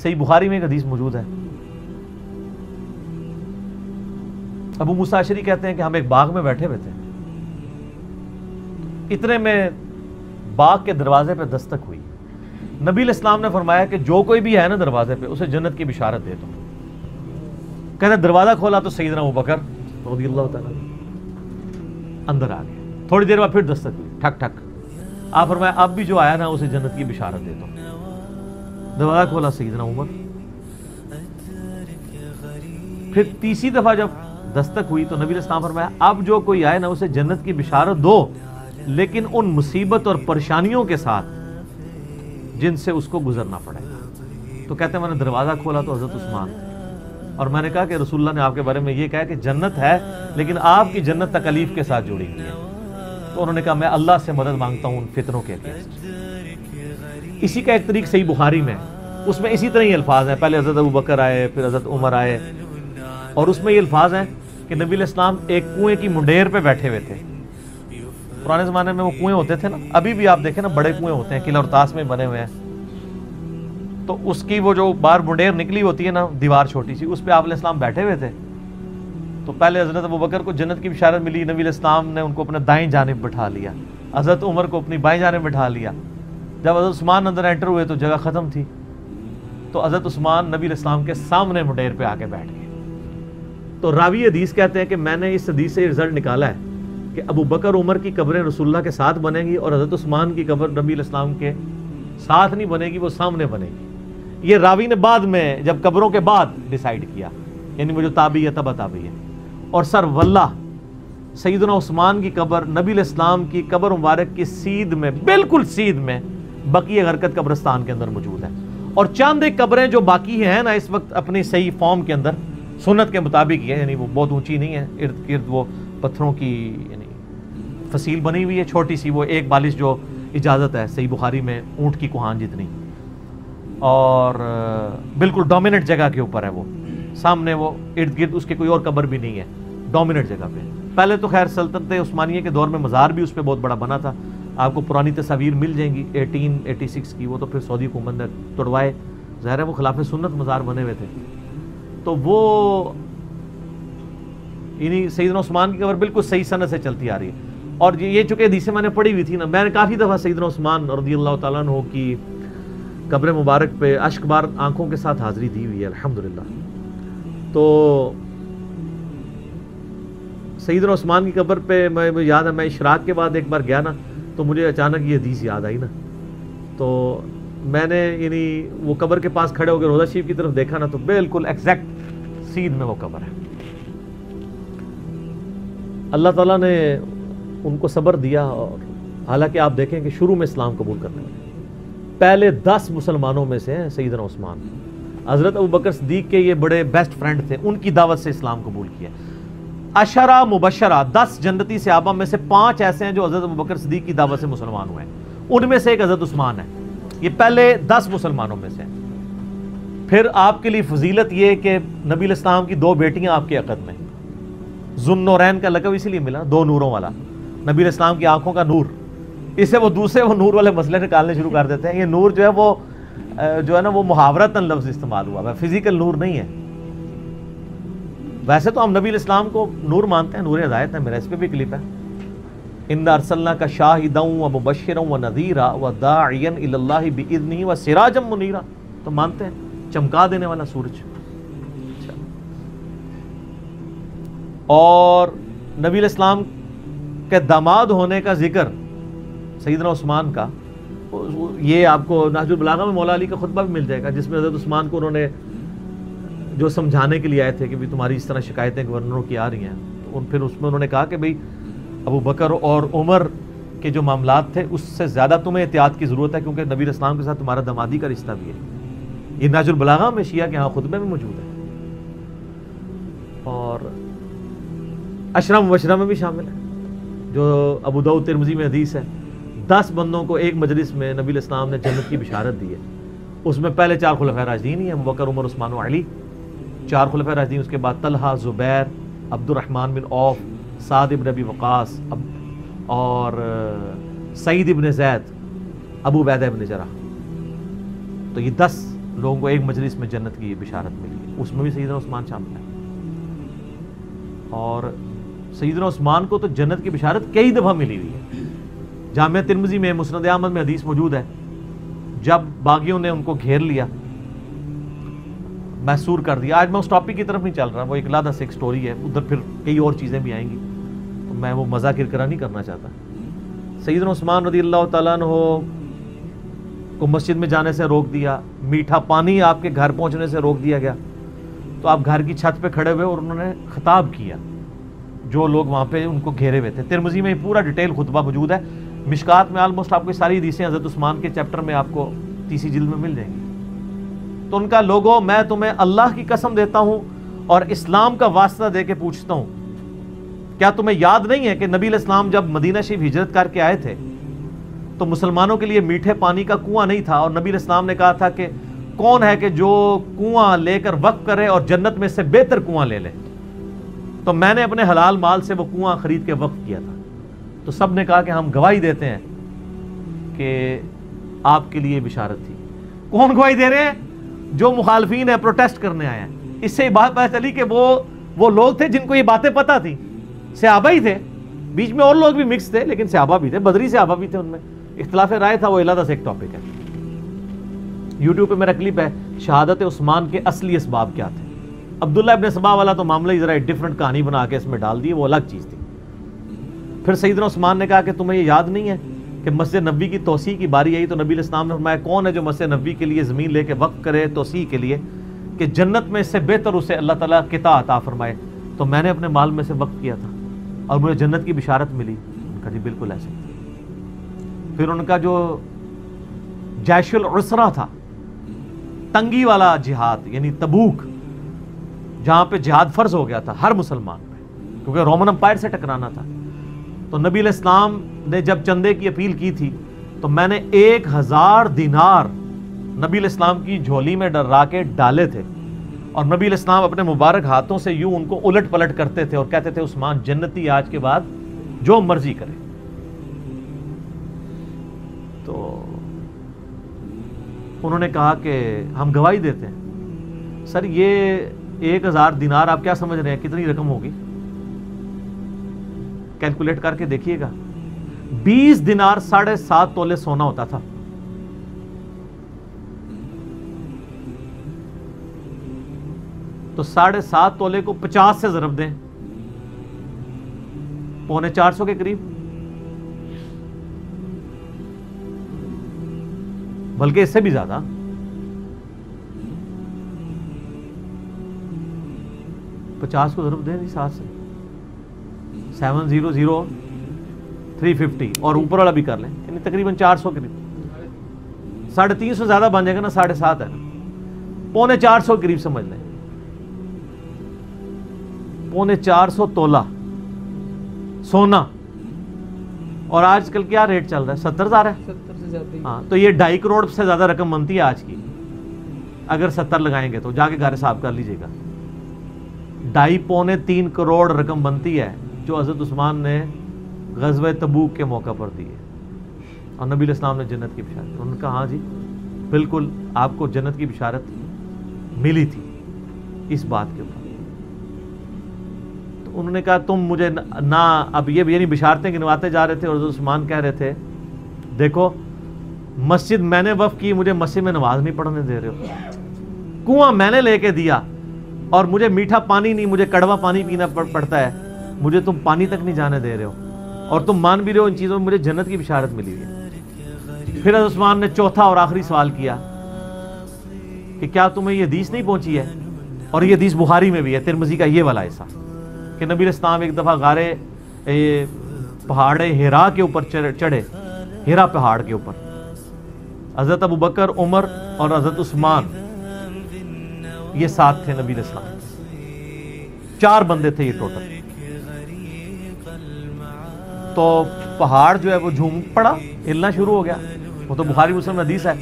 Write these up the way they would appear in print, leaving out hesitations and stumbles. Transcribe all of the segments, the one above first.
صحیح بخاری میں ایک حدیث موجود ہے، ابو موسیٰ اشعری کہتے ہیں کہ ہم ایک باغ میں بیٹھے ہوئے تھے، اتنے میں باغ کے دروازے پہ دستک ہوئی۔ نبی علیہ السلام نے فرمایا کہ جو کوئی بھی ہے نا دروازے پہ اسے جنت کی بشارت دے دو۔ کہتے دروازہ کھولا تو سیدنا ابوبکر رضی اللہ تعالیٰ اندر آ گئے، تھوڑی دیر بعد پھر دستک ہوئی، ٹھک ٹھک۔ آپ فرمایا اب بھی جو آیا نا اسے جنت کی بشارت دے دو۔ دروازہ کھولا سیدنا عمر، پھر تیسری دفعہ جب دستک ہوئی تو نبی علیہ السلام فرمایا اب جو کوئی آئے نا اسے جنت کی بشارت دو، لیکن ان مصیبت اور پریشانیوں کے ساتھ جن سے اس کو گزرنا پڑے گا۔ تو کہتے ہیں میں نے دروازہ کھولا تو حضرت عثمان تھے، اور میں نے کہا کہ رسول اللہ نے آپ کے بارے میں یہ کہا کہ جنت ہے لیکن آپ کی جنت تکلیف کے ساتھ جڑی ہوئی ہے۔ تو انہوں نے کہا میں اللہ سے مدد مانگتا ہوں ان فتنوں کے اگینسٹ۔ اسی کا ایک طریق صحیح بخاری میں، اس میں اسی طرح ہی الفاظ ہیں، پہلے حضرت ابوبکر آئے، پھر حضرت عمر آئے، اور اس میں یہ الفاظ ہیں کہ نبی علیہ السلام ایک کنویں کی منڈیر پہ بیٹھے ہوئے تھے۔ پرانے زمانے میں وہ کنویں ہوتے تھے نا، ابھی بھی آپ دیکھیں نا بڑے کنویں ہوتے ہیں، قلعہ اور طاس میں بنے ہوئے ہیں، تو اس کی وہ جو باہر منڈیر نکلی ہوتی ہے نا دیوار چھوٹی سی، اس پہ آپ علیہ السلام بیٹھے ہوئے تھے۔ تو پہلے حضرت ابوبکر کو جنت کی بشارت ملی، نبی علیہ السلام نے ان کو اپنے دائیں جانب بٹھا لیا، حضرت عمر کو اپنی بائیں جانب بٹھا لیا۔ جب حضرت عثمان اندر انٹر ہوئے تو جگہ ختم تھی، تو حضرت عثمان نبی علیہ السلام کے سامنے منڈیر پہ آ کے بیٹھ گئے۔ تو راوی حدیث کہتے ہیں کہ میں نے اس حدیث سے رزلٹ نکالا ہے کہ ابو بکر عمر کی قبریں رسول اللہ کے ساتھ بنے گی، اور حضرت عثمان کی قبر نبی علیہ السلام کے ساتھ نہیں بنے گی، وہ سامنے بنے گی۔ یہ راوی نے بعد میں جب قبروں کے بعد ڈیسائیڈ کیا، یعنی وہ جو تابعی ہے تبع تابعی ہے۔ اور سر واللہ سیدنا عثمان کی قبر نبی علیہ السلام کی قبر مبارک کی سیدھ میں، بالکل سیدھ میں بقیع غرقد قبرستان کے اندر موجود ہے۔ اور چند ایک قبریں جو باقی ہیں نا اس وقت اپنی صحیح فارم کے اندر سنت کے مطابق ہے، یعنی وہ بہت اونچی نہیں ہے، ارد گرد وہ پتھروں کی یعنی فصیل بنی ہوئی ہے چھوٹی سی، وہ ایک بالش جو اجازت ہے صحیح بخاری میں اونٹ کی کوہان جتنی، اور بالکل ڈومیننٹ جگہ کے اوپر ہے، وہ سامنے وہ ارد گرد اس کے کوئی اور قبر بھی نہیں ہے، ڈومیننٹ جگہ پہ۔ پہلے تو خیر سلطنت عثمانیہ کے دور میں مزار بھی اس پہ بہت بڑا بنا تھا، آپ کو پرانی تصاویر مل جائیں گی 1886 کی، وہ تو پھر سعودی حکومت نے توڑوائے، ظاہر ہے وہ خلاف سنت مزار بنے ہوئے تھے۔ تو وہ یعنی سیدنا عثمان کی قبر بالکل صحیح سند سے چلتی آ رہی ہے۔ اور یہ چونکہ حدیثیں میں نے پڑھی ہوئی تھی نا، میں نے کافی دفعہ سیدنا عثمان رضی اللہ تعالیٰ عنہ کی قبر مبارک پہ اشک بار آنکھوں کے ساتھ حاضری دی ہوئی ہے الحمدللہ۔ تو سیدنا عثمان کی قبر پہ میں یاد ہے، میں اشراق کے بعد ایک بار گیا نا تو مجھے اچانک یہ حدیث یاد آئی نا، تو میں نے یعنی وہ قبر کے پاس کھڑے ہو کے روضہ شریف کی طرف دیکھا نا، تو بالکل ایگزیکٹ سیدھ میں وہ قبر ہے۔ اللہ تعالیٰ نے ان کو صبر دیا، اور حالانکہ آپ دیکھیں کہ شروع میں اسلام قبول کرنے والے پہلے 10 مسلمانوں میں سے ہیں سیدنا عثمان۔ حضرت ابوبکر صدیق کے یہ بڑے بیسٹ فرینڈ تھے، ان کی دعوت سے اسلام قبول کیا۔ عشرہ مبشرہ 10 جنتی صحابہ میں سے 5 ایسے ہیں جو حضرت ابوبکر صدیق کی دعوت سے مسلمان ہوئے ہیں، ان میں سے ایک حضرت عثمان ہے۔ یہ پہلے 10 مسلمانوں میں سے۔ پھر آپ کے لیے فضیلت یہ کہ نبی علیہ السلام کی 2 بیٹیاں آپ کے عقد میں، ذوالنورین کا لقب اسی لیے ملا، 2 نوروں والا، نبی علیہ السلام کی آنکھوں کا نور، اس سے وہ دوسرے وہ نور والے مسئلے نکالنے شروع کر دیتے ہیں۔ یہ نور جو ہے نا وہ محاورتاً لفظ استعمال ہوا ہے، فزیکل نور نہیں ہے۔ ویسے تو ہم نبی علیہ السلام کو نور مانتے ہیں، نور ہدایت ہے، میرا اس پہ بھی کلپ ہے، اِنَّا أَرْسَلْنَاكَ شَاهِدًا وَمُبَشِّرًا وَنَذِيرًا وَدَاعِيًا إِلَى اللَّهِ بِإِذْنِهِ وَسِرَاجًا مُنِيرًا، تو مانتے ہیں چمکا دینے والا سورج۔ اور نبی علیہ السلام کے داماد ہونے کا ذکر سیدنا عثمان کا، یہ آپ کو نہج البلاغہ میں مولا علی کا خطبہ بھی مل جائے گا، جس میں حضرت عثمان کو انہوں نے جو سمجھانے کے لیے آئے تھے کہ بھی تمہاری اس طرح شکایتیں گورنروں کی آ رہی ہیں، تو پھر اس میں انہوں نے کہا کہ بھئی ابو بکر اور عمر کے جو معاملات تھے اس سے زیادہ تمہیں احتیاط کی ضرورت ہے، کیونکہ نبی علیہ السلام کے ساتھ تمہارا دامادی کا رشتہ بھی ہے۔ یہ نہج البلاغہ میں شیعہ کے ہاں خطبے میں موجود ہے، اور عشرہ مبشرہ میں بھی شامل ہے، جو ابو داؤد ترمذی میں حدیث ہے، 10 بندوں کو ایک مجلس میں نبی علیہ السلام نے جنت کی بشارت دی ہے۔ اس میں پہلے 4 خلفائے راشدین ہی ہیں، ابو بکر عمر عثمان و علی، 4 خلفائے راشدین، اس کے بعد طلحہ، زبیر، عبد الرحمن بن عوف، سعد ابن ابی وقاص، اور سعید ابن زید، ابو عبیدہ ابن جرح۔ تو یہ 10 لوگوں کو ایک مجلس میں جنت کی بشارت ملی ہے، اس میں بھی سیدنا عثمان شامل ہے۔ اور سیدنا عثمان کو تو جنت کی بشارت کئی دفعہ ملی ہوئی ہے۔ جامعہ ترمذی میں مسند احمد میں حدیث موجود ہے، جب باغیوں نے ان کو گھیر لیا، محصور کر دیا۔ آج میں اس ٹاپک کی طرف نہیں چل رہا، وہ ایک علیحدہ سے ایک سٹوری ہے، ادھر پھر کئی اور چیزیں بھی آئیں گی، تو میں وہ مزہ کرکرا نہیں کرنا چاہتا۔ سیدنا عثمان رضی اللہ تعالیٰ عنہ کو مسجد میں جانے سے روک دیا، میٹھا پانی آپ کے گھر پہنچنے سے روک دیا گیا، تو آپ گھر کی چھت پہ کھڑے ہوئے اور انہوں نے خطاب کیا جو لوگ وہاں پہ ان کو گھیرے ہوئے تھے۔ ترمذی میں پورا ڈیٹیل خطبہ موجود ہے، مشکات میں آلموسٹ آپ کو ساری حدیثیں حضرت عثمان کے چیپٹر میں آپ کو تیسری جلد میں مل جائیں گی۔ تو ان کا لوگوں، میں تمہیں اللہ کی قسم دیتا ہوں اور اسلام کا واسطہ دے کے پوچھتا ہوں، کیا تمہیں یاد نہیں ہے کہ نبی علیہ السلام جب مدینہ شریف ہجرت کر کے آئے تھے تو مسلمانوں کے لیے میٹھے پانی کا کنواں نہیں تھا، اور نبی علیہ السلام نے کہا تھا کہ کون ہے کہ جو کنواں لے کر وقف کرے اور جنت میں سے بہتر کنواں لے لے، تو میں نے اپنے حلال مال سے وہ کنواں خرید کے وقف کیا تھا۔ تو سب نے کہا کہ ہم گواہی دیتے ہیں کہ آپ کے لیے بشارت تھی۔ کون گواہی دے رہے ہیں؟ جو مخالفین ہیں، پروٹیسٹ کرنے آئے ہیں۔ اس سے بات پتہ چلی کہ وہ لوگ تھے جن کو یہ باتیں پتہ تھیں، صحابہ ہی تھے، بیچ میں اور لوگ بھی مکس تھے لیکن صحابہ بھی تھے، بدری صحابہ بھی تھے، ان میں اختلاف رائے تھا، وہ علیحدہ سے ایک ٹاپک ہے۔ یوٹیوب پہ میرا کلپ ہے شہادت عثمان کے اصلی اسباب کیا تھے۔ عبداللہ ابن سبا والا تو معاملہ ہی ذرا ایک ڈیفرنٹ کہانی بنا کے اس میں ڈال دی، وہ الگ چیز تھی۔ پھر سیدنا عثمان نے کہا کہ تمہیں یہ یاد نہیں ہے کہ مسجد نبوی کی توسیع کی باری آئی تو نبی علیہ السلام نے فرمایا کون ہے جو مسجد نبوی کے لیے زمین لے کے وقف کرے توسیع کے لیے کہ جنت میں اس سے بہتر اسے اللہ تعالیٰ قطع عطا فرمائے، تو میں نے اپنے مال میں سے وقف کیا تھا اور مجھے جنت کی بشارت ملی۔ ان کا جی بالکل ایسے۔ پھر ان کا جو جیش العسرہ تھا، تنگی والا جہاد، یعنی تبوک، جہاں پہ جہاد فرض ہو گیا تھا ہر مسلمان پہ کیونکہ رومن امپائر سے ٹکرانا تھا، تو نبی علیہ السلام نے جب چندے کی اپیل کی تھی تو میں نے 1000 دینار نبی علیہ السلام کی جھولی میں ڈرا کے ڈالے تھے، اور نبی علیہ السلام اپنے مبارک ہاتھوں سے یوں ان کو الٹ پلٹ کرتے تھے اور کہتے تھے عثمان جنتی آج کے بعد جو مرضی کرے۔ تو انہوں نے کہا کہ ہم گواہی دیتے ہیں۔ سر یہ 1000 دینار آپ کیا سمجھ رہے ہیں کتنی رقم ہوگی؟ کیلکولیٹ کر کے دیکھیے گا۔ 20 دینار 7.5 تولے سونا ہوتا تھا۔ تو 7.5 تولے کو 50 سے ضرب دیں، 450 کے قریب، بلکہ اس سے بھی زیادہ۔ پچاس کو ضرب دیں جی 7 سے، 700,350 اور اوپر والا بھی کر لیں، یعنی تقریباً 400 کے قریب، 350 زیادہ بن جائے گا نا، 7.5 ہے نا، 450 قریب سمجھ لیں، 450 تولہ سونا۔ اور آج کل کیا ریٹ چل رہا ہے؟ 70,000 ہے، 70 سے زیادہ۔ ہاں، تو یہ 2.5 کروڑ سے زیادہ رقم بنتی ہے آج کی، اگر 70 لگائیں گے تو جا کے گھر حساب کر لیجئے گا، 2.5-3 کروڑ رقم بنتی ہے جو حضرت عثمان نے غزوہ تبوک کے موقع پر دی ہے، اور نبی علیہ السلام نے جنت کی بشارت۔ انہوں نے کہا ہاں جی بالکل آپ کو جنت کی بشارت ملی تھی اس بات کے اوپر۔ تو انہوں نے کہا تم مجھے نہ، اب یہ یعنی بشارتیں گنواتے جا رہے تھے، اور حضرت عثمان کہہ رہے تھے دیکھو مسجد میں نے وقف کی، مجھے مسجد میں نماز نہیں پڑھنے دے رہے ہو، کنواں میں نے لے کے دیا اور مجھے میٹھا پانی نہیں، مجھے کڑوا پانی پینا پڑتا ہے، مجھے تم پانی تک نہیں جانے دے رہے ہو، اور تم مان بھی رہے ہو ان چیزوں میں مجھے جنت کی بشارت ملی ہوئی ہے۔ پھر حضرت عثمان نے چوتھا اور آخری سوال کیا کہ کیا تمہیں یہ حدیث نہیں پہنچی ہے؟ اور یہ حدیث بخاری میں بھی ہے، ترمذی کا یہ والا ایسا کہ نبی علیہ السلام ایک دفعہ غارے پہاڑ ہیرا کے اوپر چڑھے، ہیرا پہاڑ کے اوپر، حضرت ابوبکر، عمر اور حضرت عثمان یہ ساتھ تھے نبی علیہ السلام، 4 بندے تھے یہ ٹوٹل۔ تو پہاڑ جو ہے وہ جھوم پڑا، ہلنا شروع ہو گیا، وہ تو بخاری مسلم حدیث ہے۔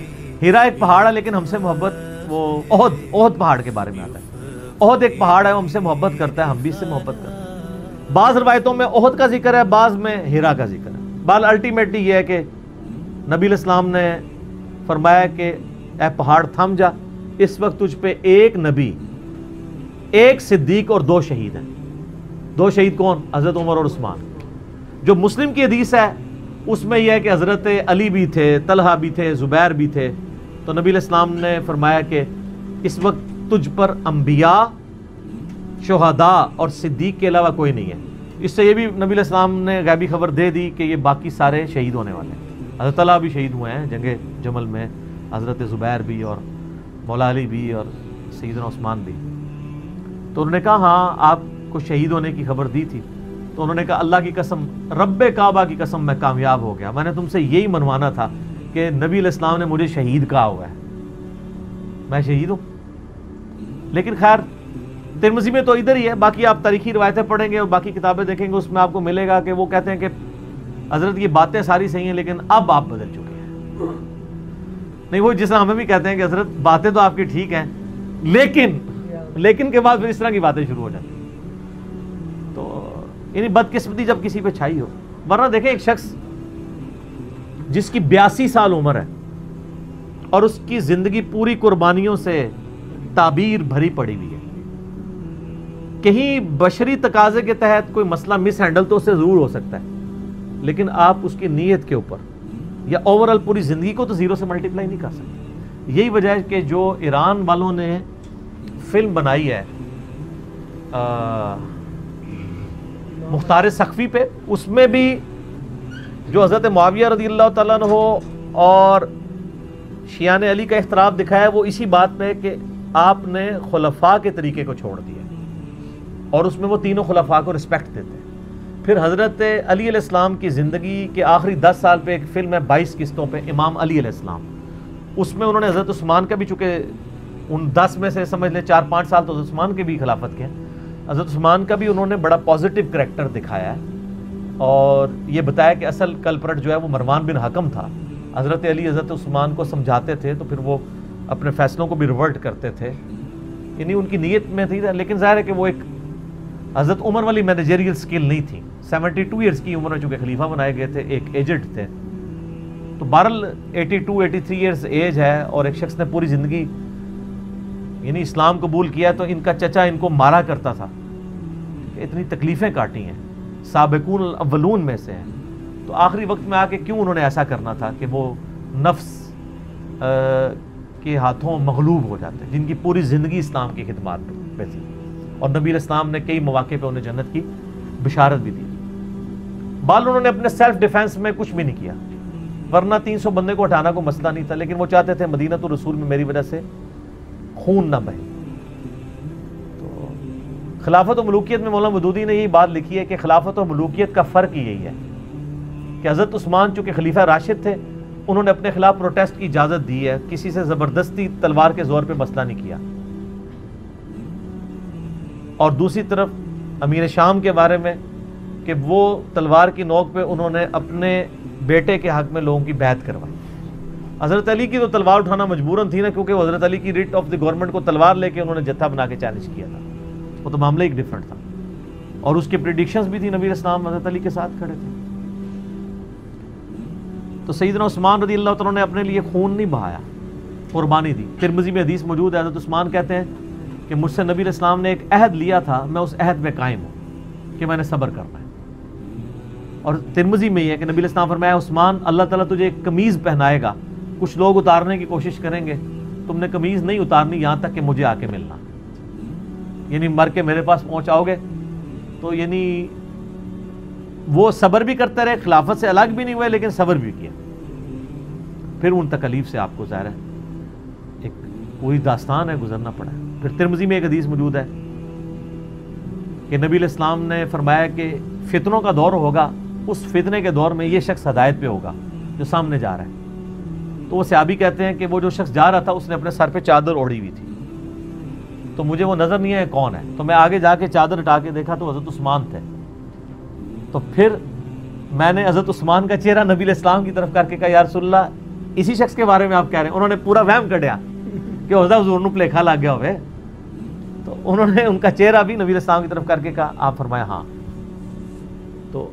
ہیرا ایک پہاڑ ہے لیکن ہم سے محبت، وہ احد پہاڑ کے بارے میں آتا ہے، احد ایک پہاڑ ہے، وہ ہم سے محبت کرتا ہے، ہم بھی اس سے محبت کرتے ہیں۔ بعض روایتوں میں احد کا ذکر ہے، بعض میں ہیرا کا ذکر ہے۔ بال الٹیمیٹلی یہ ہے کہ نبی علیہ السلام نے فرمایا کہ اے پہاڑ تھم جا، اس وقت تجھ پہ ایک نبی، ایک صدیق اور 2 شہید ہیں۔ 2 شہید کون؟ حضرت عمر اور عثمان۔ جو مسلم کی حدیث ہے اس میں یہ ہے کہ حضرت علی بھی تھے، طلحہ بھی تھے، زبیر بھی تھے۔ تو نبی علیہ السلام نے فرمایا کہ اس وقت تجھ پر انبیاء، شہداء اور صدیق کے علاوہ کوئی نہیں ہے۔ اس سے یہ بھی نبی علیہ السلام نے غیبی خبر دے دی کہ یہ باقی سارے شہید ہونے والے ہیں۔ حضرت طلحہ بھی شہید ہوئے ہیں جنگ جمل میں، حضرت زبیر بھی، اور مولا علی بھی، اور سیدنا عثمان بھی۔ تو انہوں نے کہا ہاں آپ کو شہید ہونے کی خبر دی تھی۔ تو انہوں نے کہا اللہ کی قسم، رب کعبہ کی قسم، میں کامیاب ہو گیا۔ میں نے تم سے یہی منوانا تھا کہ نبی علیہ السلام نے مجھے شہید کہا ہوا ہے، میں شہید ہوں۔ لیکن خیر ترمذی میں تو ادھر ہی ہے، باقی آپ تاریخی روایتیں پڑھیں گے اور باقی کتابیں دیکھیں گے، اس میں آپ کو ملے گا کہ وہ کہتے ہیں کہ حضرت یہ باتیں ساری صحیح ہیں لیکن اب آپ بدل چکے ہیں۔ نہیں، وہ جس طرح ہمیں بھی کہتے ہیں کہ حضرت باتیں تو آپ کی ٹھیک ہیں لیکن کے بعد پھر اس طرح کی باتیں شروع ہو جاتی ہیں۔ تو یعنی بدقسمتی جب کسی پہ چھائی ہو، ورنہ دیکھیں ایک شخص جس کی 82 سال عمر ہے اور اس کی زندگی پوری قربانیوں سے تعبیر بھری پڑی ہوئی ہے، کہیں بشری تقاضے کے تحت کوئی مسئلہ مس ہینڈل تو اس سے ضرور ہو سکتا ہے، لیکن آپ اس کی نیت کے اوپر یا اوورال پوری زندگی کو تو 0 سے ملٹیپلائی نہیں کر سکتے۔ یہی وجہ ہے کہ جو ایران والوں نے فلم بنائی ہے مختار سقفی پہ، اس میں بھی جو حضرت معاویہ رضی اللہ تعالیٰ عنہ اور شیعان علی کا اختلاف دکھایا ہے، وہ اسی بات پہ کہ آپ نے خلفاء کے طریقے کو چھوڑ دیا اور اس میں وہ تینوں خلفاء کو رسپیکٹ دیتے ہیں۔ پھر حضرت علی علیہ السلام کی زندگی کے آخری 10 سال پہ ایک فلم ہے 22 قسطوں پہ، امام علی علیہ السلام، اس میں انہوں نے حضرت عثمان کا بھی، چونکہ ان 10 میں سے سمجھ لیں 4-5 سال تو حضرت عثمان کے بھی خلافت کے ہیں، حضرت عثمان کا بھی انہوں نے بڑا پازیٹیو کریکٹر دکھایا ہے اور یہ بتایا کہ اصل کلپرٹ جو ہے وہ مروان بن حکم تھا۔ حضرت علی حضرت عثمان کو سمجھاتے تھے تو پھر وہ اپنے فیصلوں کو بھی ریورٹ کرتے تھے، یعنی ان کی نیت میں تھی، لیکن ظاہر ہے کہ وہ ایک حضرت عمر والی مینیجریل سکل نہیں تھی۔ 72 ایئرز کی عمر میں چونکہ خلیفہ بنائے گئے تھے، ایک ایجڈ تھے، تو بہرحال 82-83 ایئرز ایج ہے اور ایک شخص نے پوری زندگی یعنی اسلام قبول کیا، تو ان کا چچا ان کو مارا کرتا تھا، اتنی تکلیفیں کاٹی ہیں، سابقون الاولون میں سے ہیں، تو آخری وقت میں آ کے کیوں انہوں نے ایسا کرنا تھا کہ وہ نفس کے ہاتھوں مغلوب ہو جاتے ہیں، جن کی پوری زندگی اسلام کی خدمات پہ تھی، اور نبی علیہ السلام نے کئی مواقع پہ انہیں جنت کی بشارت بھی دی۔ بال انہوں نے اپنے سیلف ڈیفenس میں کچھ بھی نہیں کیا، ورنہ 300 بندے کو ہٹانا کوئی مسئلہ نہیں تھا، لیکن وہ چاہتے تھے مدینہ الرسول میں میری وجہ سے خون نہ بہے۔ تو خلافت و ملوکیت میں مولانا مودودی نے یہی بات لکھی ہے کہ خلافت و ملوکیت کا فرق یہی ہے کہ حضرت عثمان چونکہ خلیفہ راشد تھے، انہوں نے اپنے خلاف پروٹیسٹ کی اجازت دی ہے، کسی سے زبردستی تلوار کے زور پہ مسئلہ نہیں کیا۔ اور دوسری طرف امیر شام کے بارے میں کہ وہ تلوار کی نوک پہ انہوں نے اپنے بیٹے کے حق میں لوگوں کی بیعت کروائی۔ حضرت علی کی تو تلوار اٹھانا مجبوراً تھی نا، کیونکہ وہ حضرت علی کی ریٹ آف دی گورنمنٹ کو تلوار لے کے انہوں نے جتھا بنا کے چیلنج کیا تھا، وہ تو معاملہ ایک ڈیفرنٹ تھا، اور اس کی پریڈکشنز بھی تھی، نبی علیہ السلام حضرت علی کے ساتھ کھڑے تھے۔ تو سیدنا عثمان رضی اللہ تعالیٰ نے اپنے لیے خون نہیں بہایا، قربانی دی۔ ترمذی میں حدیث موجود ہے، حضرت عثمان کہتے ہیں کہ مجھ سے نبی علیہ السلام نے ایک عہد لیا تھا، میں اس عہد میں قائم ہوں کہ میں نے صبر کرنا ہے۔ اور ترمذی میں یہ ہے کہ نبی علیہ السلام فرمایا عثمان اللہ تعالیٰ تجھے ایک قمیض پہنائے گا، کچھ لوگ اتارنے کی کوشش کریں گے، تم نے قمیض نہیں اتارنی یہاں تک کہ مجھے آ کے ملنا، یعنی مر کے میرے پاس پہنچاؤ گے۔ تو یعنی وہ صبر بھی کرتے رہے، خلافت سے الگ بھی نہیں ہوئے لیکن صبر بھی کیا، پھر ان تکلیف سے آپ کو ظاہر ہے ایک پوری داستان ہے گزرنا پڑا ہے۔ پھر ترمذی میں ایک حدیث موجود ہے کہ نبی علیہ السلام نے فرمایا کہ فتنوں کا دور ہوگا، اس فتنے کے دور میں یہ شخص ہدایت پہ ہوگا جو سامنے جا رہا ہے۔ تو وہ صحابی کہتے ہیں کہ وہ جو شخص جا رہا تھا اس نے اپنے سر پہ چادر اوڑھی ہوئی تھی، تو مجھے وہ نظر نہیں ہے کون ہے، تو میں آگے جا کے چادر ہٹا کے دیکھا تو حضرت عثمان تھے۔ تو پھر میں نے حضرت عثمان کا چہرہ نبی علیہ السلام کی طرف کر کے کہا یا رسول اللہ اسی شخص کے بارے میں آپ کہہ رہے ہیں؟ انہوں نے پورا وہم کڈیا کہ حضور نو پلیکھا لگ گیا ہوئے، تو انہوں نے ان کا چہرہ بھی نبی علیہ السلام کی طرف کر کے کہا، آپ فرمایا ہاں۔ تو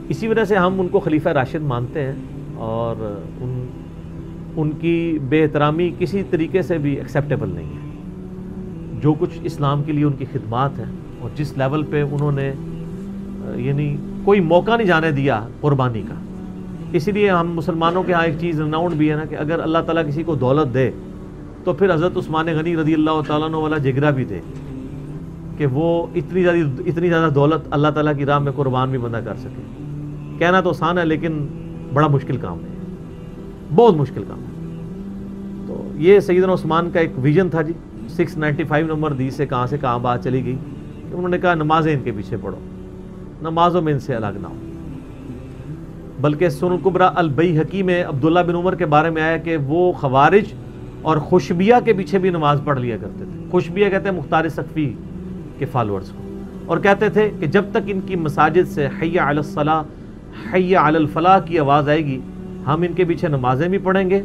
اسی وجہ سے ہم ان کو خلیفہ راشد مانتے ہیں، اور ان ان کی بے احترامی کسی طریقے سے بھی ایکسیپٹیبل نہیں ہے. جو کچھ اسلام کے لیے ان کی خدمات ہیں اور جس لیول پہ انہوں نے یعنی کوئی موقع نہیں جانے دیا قربانی کا. اسی لیے ہم مسلمانوں کے ہاں ایک چیز رناؤنڈ بھی ہے نا کہ اگر اللہ تعالیٰ کسی کو دولت دے تو پھر حضرت عثمان غنی رضی اللہ تعالیٰ عنہ والا جگرا بھی دے کہ وہ اتنی زیادہ دولت اللہ تعالیٰ کی راہ میں قربان بھی بندہ کر سکے. کہنا تو آسان ہے لیکن بڑا مشکل کام ہے, بہت مشکل کام ہے. تو یہ سیدنا عثمان کا ایک ویژن تھا جی. 695 نمبر حدیث سے کہاں بات چلی گئی کہ انہوں نے کہا نمازیں ان کے پیچھے پڑھو, نمازوں میں ان سے الگ نہ ہو. بلکہ سنن الکبریٰ البیہقی میں عبداللہ بن عمر کے بارے میں آیا کہ وہ خوارج اور خوشبیہ کے پیچھے بھی نماز پڑھ لیا کرتے تھے. خوشبیہ کہتے ہیں مختار صقفی کے فالورز کو, اور کہتے تھے کہ جب تک ان کی مساجد سے حی علی الصلاۃ حی علی الفلاح کی آواز آئے گی ہم ان کے پیچھے نمازیں بھی پڑھیں گے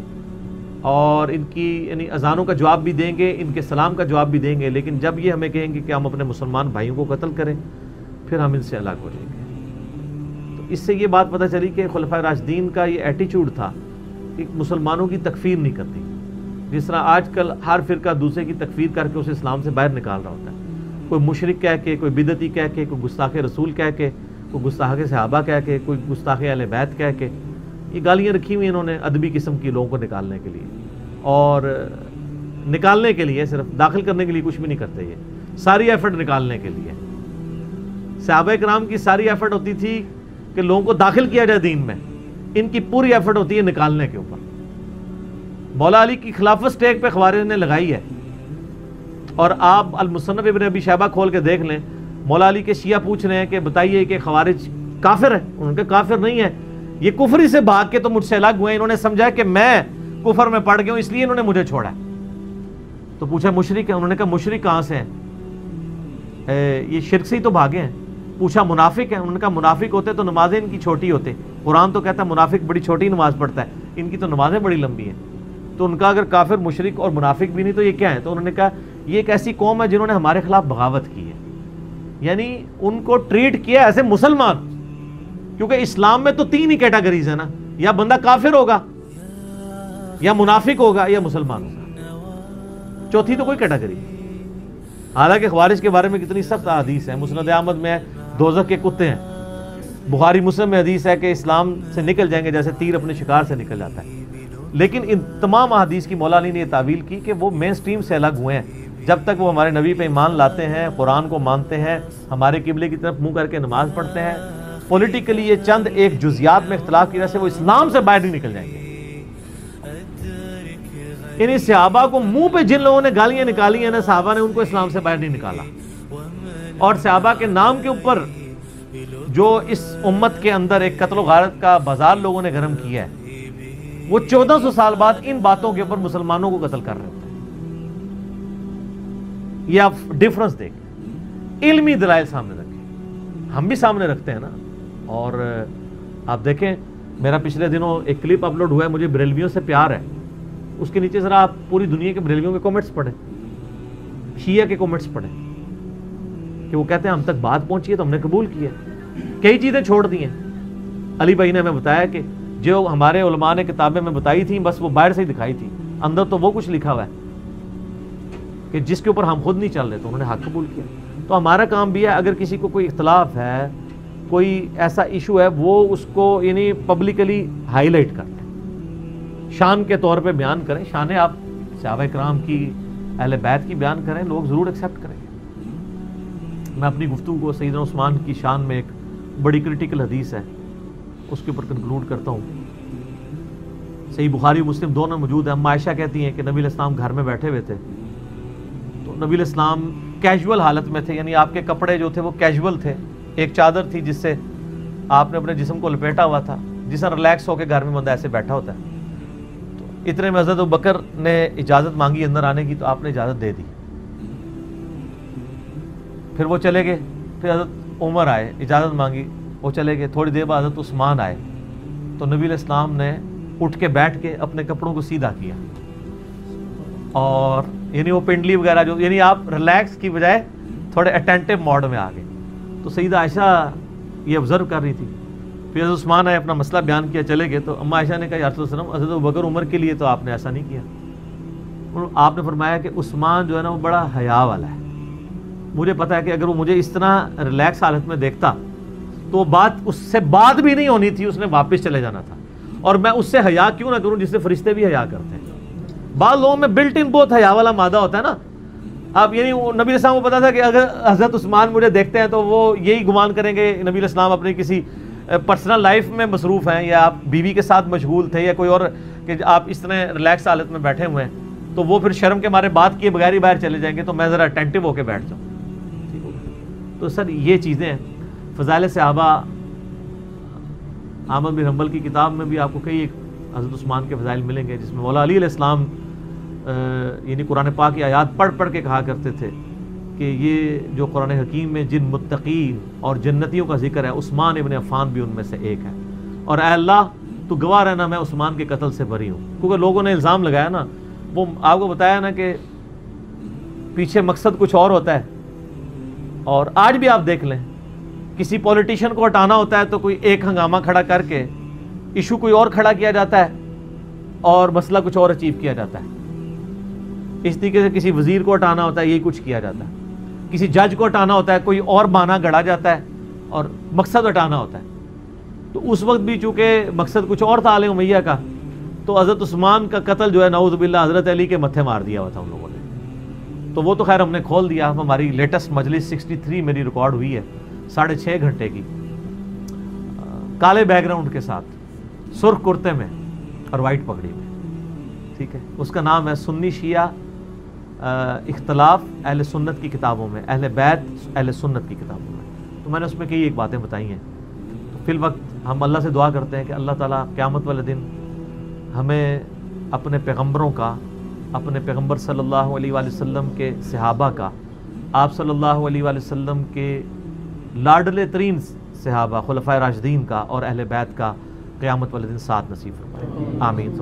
اور ان کی یعنی اذانوں کا جواب بھی دیں گے, ان کے سلام کا جواب بھی دیں گے, لیکن جب یہ ہمیں کہیں گے کہ ہم اپنے مسلمان بھائیوں کو قتل کریں پھر ہم ان سے الگ ہو جائیں گے. تو اس سے یہ بات پتہ چلی کہ خلفائے راشدین کا یہ ایٹیچیوڈ تھا کہ مسلمانوں کی تکفیر نہیں کرتی. جس طرح آج کل ہر فرقہ دوسرے کی تکفیر کر کے اسے اسلام سے باہر نکال رہا ہوتا ہے. کوئی مشرک کہہ کے, کوئی بدعتی کہہ کے, کوئی گستاخ رسول کہہ کے, کوئی گستاخ صحابہ کہہ کے, کوئی گستاخ اہل بیت کہہ کے. یہ گالیاں رکھی ہوئی انہوں نے ادبی قسم کی لوگوں کو نکالنے کے لیے, اور نکالنے کے لیے, صرف داخل کرنے کے لیے کچھ بھی نہیں کرتے. یہ ساری ایفرٹ نکالنے کے لیے. صحابہ کرام کی ساری ایفرٹ ہوتی تھی کہ لوگوں کو داخل کیا جائے دین میں, ان کی پوری ایفرٹ ہوتی ہے نکالنے کے اوپر. مولا علی کی خلافت سٹیک پہ خوارج نے لگائی ہے, اور آپ المصنف ابن ابی شیبہ کھول کے دیکھ لیں. مولا علی کے شیعہ پوچھ رہے ہیں کہ بتائیے کہ خوارج کافر ہے, انہوں نے کہا کافر نہیں ہے, یہ کفری سے بھاگ کے تو مجھ سے الگ ہوئے. انہوں نے سمجھا کہ میں کفر میں پڑ گیا ہوں اس لیے انہوں نے مجھے چھوڑا. تو پوچھا مشرک ہے, انہوں نے کہا مشرک کہاں سے ہیں, یہ شرک سے ہی تو بھاگے ہیں. پوچھا منافق ہے, انہوں نے کہا منافق ہوتے تو نمازیں ان کی چھوٹی ہوتے. قرآن تو کہتا ہے منافق بڑی چھوٹی نماز پڑھتا ہے, ان کی تو نمازیں بڑی لمبی ہیں. تو ان کا اگر کافر مشرک اور منافق بھی نہیں تو یہ کیا ہے؟ تو انہوں نے کہا یہ ایک ایسی قوم ہے جنہوں نے ہمارے خلاف بغاوت کی ہے. یعنی ان کو ٹریٹ کیا ایسے مسلمان, کیونکہ اسلام میں تو 3 ہی کیٹیگریز ہیں نا, یا بندہ کافر ہوگا, یا منافق ہوگا, یا مسلمان ہوگا, چوتھی تو کوئی کیٹیگری. حالانکہ خوارج کے بارے میں کتنی سخت حدیث ہے. مسند احمد میں دوزخ کے کتے ہیں, بخاری مسلم میں حدیث ہے کہ اسلام سے نکل جائیں گے جیسے تیر اپنے شکار سے نکل جاتا ہے. لیکن ان تمام احادیث کی مولا علی نے یہ تعویل کی کہ وہ مین سٹریم سے الگ ہوئے ہیں. جب تک وہ ہمارے نبی پہ ایمان لاتے ہیں, قرآن کو مانتے ہیں, ہمارے قبلے کی طرف منہ کر کے نماز پڑھتے ہیں, پولیٹیکلی یہ چند ایک جزیات میں اختلاف کی وجہ سے وہ اسلام سے باہر نہیں نکل جائیں گے. انہیں صحابہ کو منہ پہ جن لوگوں نے گالیاں نکالی ہیں نا, صحابہ نے ان کو اسلام سے باہر نہیں نکالا. اور صحابہ کے نام کے اوپر جو اس امت کے اندر ایک قتل و غارت کا بازار لوگوں نے گرم کیا ہے, وہ 1400 سال بعد ان باتوں کے اوپر مسلمانوں کو قتل کر رہے ہوتے ہیں. یہ آپ ڈفرنس دیکھیں, علمی دلائل سامنے رکھیں, ہم بھی سامنے رکھتے ہیں نا. اور آپ دیکھیں میرا پچھلے دنوں ایک کلپ اپلوڈ ہوا ہے, مجھے بریلویوں سے پیار ہے, اس کے نیچے ذرا آپ پوری دنیا کے بریلویوں کے کومنٹس پڑھیں, شیعہ کے کومنٹس پڑھیں, کہ وہ کہتے ہیں ہم تک بات پہنچی ہے تو ہم نے قبول کیا, کئی چیزیں چھوڑ دی ہیں. علی بھائی نے ہمیں بتایا کہ جو ہمارے علماء نے کتابیں میں بتائی تھیں بس وہ باہر سے ہی دکھائی تھی, اندر تو وہ کچھ لکھا ہوا ہے کہ جس کے اوپر ہم خود نہیں چل رہے, تو انہوں نے حق قبول کیا. تو ہمارا کام بھی ہے اگر کسی کو کوئی اختلاف ہے, کوئی ایسا ایشو ہے, وہ اس کو یعنی پبلکلی ہائی لائٹ کریں, شان کے طور پہ بیان کریں. شان آپ صحابہ کرام کی, اہل بیت کی بیان کریں, لوگ ضرور ایکسیپٹ کریں گے. میں اپنی گفتگو کو سیدنا عثمان کی شان میں ایک بڑی کرٹیکل حدیث ہے اس کے اوپر کنکلوڈ کرتا ہوں. صحیح بخاری و مسلم دونوں موجود ہیں. اما عائشہ کہتی ہیں کہ نبی علیہ السلام گھر میں بیٹھے ہوئے تھے, تو نبی علیہ السلام کیجول حالت میں تھے, یعنی آپ کے کپڑے جو تھے وہ کیجول تھے. ایک چادر تھی جس سے آپ نے اپنے جسم کو لپیٹا ہوا تھا, جس طرح ریلیکس ہو کے گھر میں بندہ ایسے بیٹھا ہوتا ہے. تو اتنے میں حضرت ابوبکر نے اجازت مانگی اندر آنے کی, تو آپ نے اجازت دے دی. پھر وہ چلے گئے. پھر حضرت عمر آئے, اجازت مانگی, وہ چلے گئے. تھوڑی دیر بعد حضرت عثمان آئے, تو نبی علیہ السلام نے اٹھ کے بیٹھ کے اپنے کپڑوں کو سیدھا کیا, اور یعنی وہ پنڈلی وغیرہ جو, یعنی آپ ریلیکس کی بجائے تھوڑے اٹینٹیو موڈ میں آ گئے. تو سیدہ عائشہ یہ آبزرو کر رہی تھی. پھر حضرت عثمان آئے، اپنا مسئلہ بیان کیا، چلے گئے، تو اماں عائشہ نے کہا یا رسول اللہ صلی اللہ علیہ وسلم، حضرت ابوبکر عمر کے لیے تو آپ نے ایسا نہیں کیا. آپ نے فرمایا کہ عثمان جو ہے نا وہ بڑا حیا والا ہے، مجھے پتا ہے کہ اگر وہ مجھے اس طرح ریلیکس حالت میں دیکھتا تو بات اس سے بات بھی نہیں ہونی تھی، اس نے واپس چلے جانا تھا. اور میں اس سے حیا کیوں نہ کروں جس سے فرشتے بھی حیا کرتے ہیں. بعض لوگوں میں بلٹ ان بہت حیا والا مادہ ہوتا ہے نا. اب یعنی نبی علیہ السلام کو پتا تھا کہ اگر حضرت عثمان مجھے دیکھتے ہیں تو وہ یہی گمان کریں گے نبی علیہ السلام اپنی کسی پرسنل لائف میں مصروف ہیں، یا آپ بیوی کے ساتھ مشغول تھے، یا کوئی اور، کہ آپ اس طرح ریلیکس حالت میں بیٹھے ہوئے ہیں، تو وہ پھر شرم کے مارے بات کیے بغیر ہی باہر چلے جائیں گے، تو میں ذرا اٹینٹو ہو کے بیٹھ جاؤں. ٹھیک ہو. تو سر یہ چیزیں ہیں. فضائل صحابہ احمد بن حنبل کی کتاب میں بھی آپ کو کئی ایک حضرت عثمان کے فضائل ملیں گے، جس میں مولا علی علیہ السلام یعنی قرآن پاک کی آیات پڑھ پڑھ کے کہا کرتے تھے کہ یہ جو قرآن حکیم میں جن متقین اور جنتیوں کا ذکر ہے، عثمان ابن عفان بھی ان میں سے ایک ہے. اور اے اللہ تو گواہ رہنا میں عثمان کے قتل سے بری ہوں. کیونکہ لوگوں نے الزام لگایا نا، وہ آپ کو بتایا نا کہ پیچھے مقصد کچھ اور ہوتا ہے. اور آج بھی آپ دیکھ لیں، کسی پولیٹیشین کو ہٹانا ہوتا ہے تو کوئی ایک ہنگامہ کھڑا کر کے ایشو کوئی اور کھڑا کیا جاتا ہے اور مسئلہ کچھ اور اچیو کیا جاتا ہے. اس طریقے سے کسی وزیر کو ہٹانا ہوتا ہے، یہی کچھ کیا جاتا ہے. کسی جج کو ہٹانا ہوتا ہے، کوئی اور بہانہ گڑا جاتا ہے اور مقصد ہٹانا ہوتا ہے. تو اس وقت بھی چونکہ مقصد کچھ اور تھا آل امیہ کا، تو حضرت عثمان کا قتل جو ہے نعوذ باللہ حضرت علی کے متھے مار دیا ہوا تھا ان لوگوں نے. تو وہ تو خیر ہم نے کھول دیا. ہماری لیٹسٹ مجلس 63 میری ریکارڈ ہوئی ہے 6.5 گھنٹے کی، کالے بیک گراؤنڈ کے ساتھ، سرخ کرتے میں اور وائٹ پگڑی میں. ٹھیک ہے. اس کا نام ہے سنی شیعہ اختلاف اہل سنت کی کتابوں میں، اہل بیت اہل سنت کی کتابوں میں. تو میں نے اس میں کئی ایک باتیں بتائی ہیں. تو فی الوقت ہم اللہ سے دعا کرتے ہیں کہ اللہ تعالیٰ قیامت والے دن ہمیں اپنے پیغمبروں کا، اپنے پیغمبر صلی اللہ علیہ وآلہ وسلم کے صحابہ کا، آپ صلی اللہ علیہ وآلہ وسلم کے لاڈلے ترین صحابہ خلفائے راشدین کا اور اہل بیت کا قیامت والے دن ساتھ نصیب فرمائے. آمین.